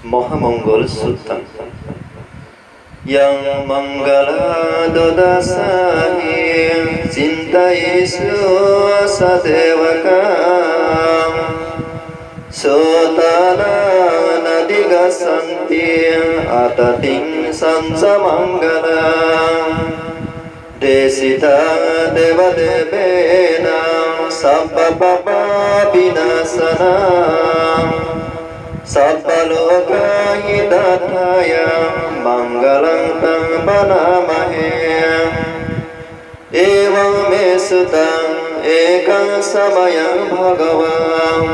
Mahamongol Suttam Yang Mangala Dodasahi Cinta Yesus Sadevakam Sotana Nadiga Santi Atating Sansa Mangala Desita Deva Devena Sabba Baba Binasana Sabbaloka hidataya Mangalang tang banamahe Evam me sutang ekang samayang bhagavam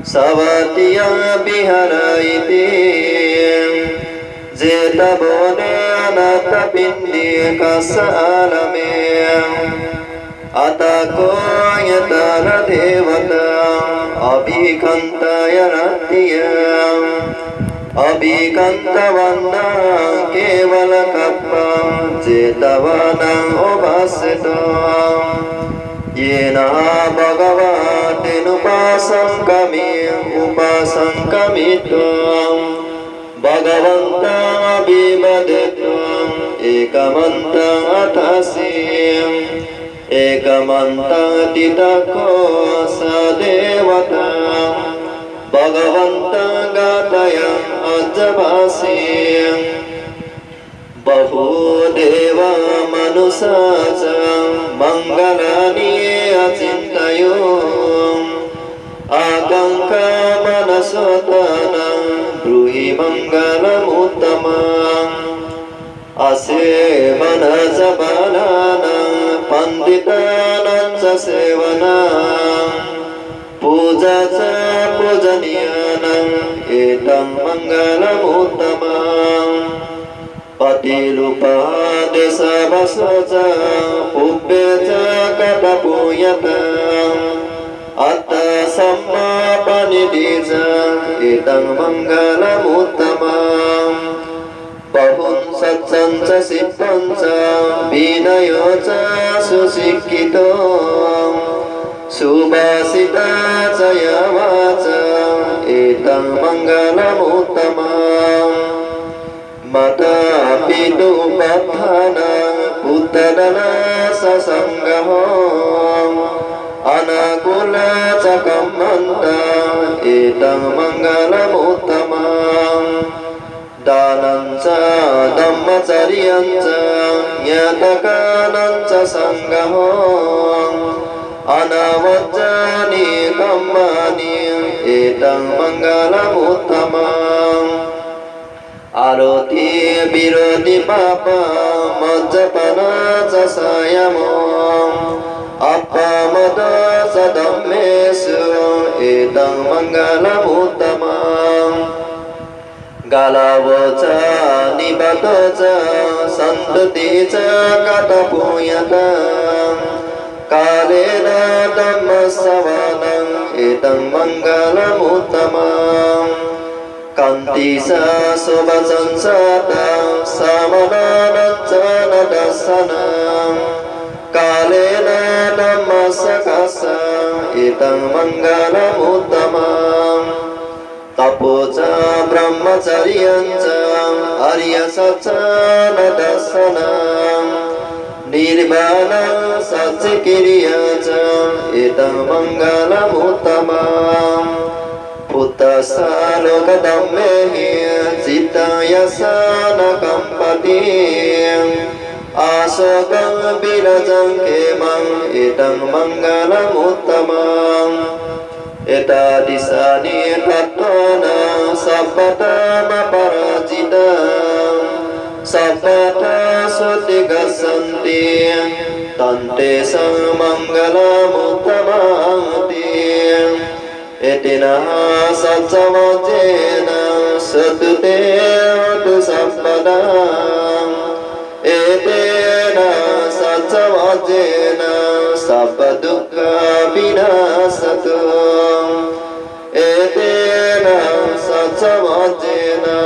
Savatiyang bihara iti Jeta bone anata pindi kasa alame Atako yatara devata Abhikantaya ratiyam Abhikantavana kevala kappam Jetavanam obasitam Yena bhagavatenupasankamitam Bhagavantam abhimadetam Ekamantam atasim Ekamanta titako sadevata Bhagavanta gataya ajabasi Bahu deva manusaca Mangalani acintayo Akanka manasotana Bruhi mangalam uttamam Ase manasabanana Panditanam sasevanam Pujaca pujaniyanam Etam mangalam uttamam Patilupa desa basaca Pubbeca katapuyatam Atta samma panidija Etam mangalam uttamam Bahun satsanca sippanca Binayoca susikkito Subhasita caya vaca Etang mangalam uttamam Mata pitu patthana Puttadana sasanggaho Anakula cakamanta Etang mangalam uttamam Dananca dhammacariyanca Nyatakananca sanggaho Anavajjani kammani Etang mangalam uttamam Aroti biroti papa Majjapana casayamo Appamada sadammesu Etang mangalam uttamam Galavoca nibatoca santatica katapuyata Kalena dhammasavanam etang mangalam uttamam Kantisa sobasansata samananacca nadasanam Kalena dhammasakasa etang mangalam uttamam Tapoca brahmacariyanca arya saca nadasanam Nirbana satsikiriyaca etang mangalam uttamam Puttasa lokadammehi cittayasa nakampati Asokang bilajang kemang etang mangalam uttamam Eta disani tattana sabbata maparajita Sabbata sutigasanti Tante sang mangalam uttamati Etina saccavajena satute atu sabbata Etena saccavajena sabbadukka binasatu Etena saccavajena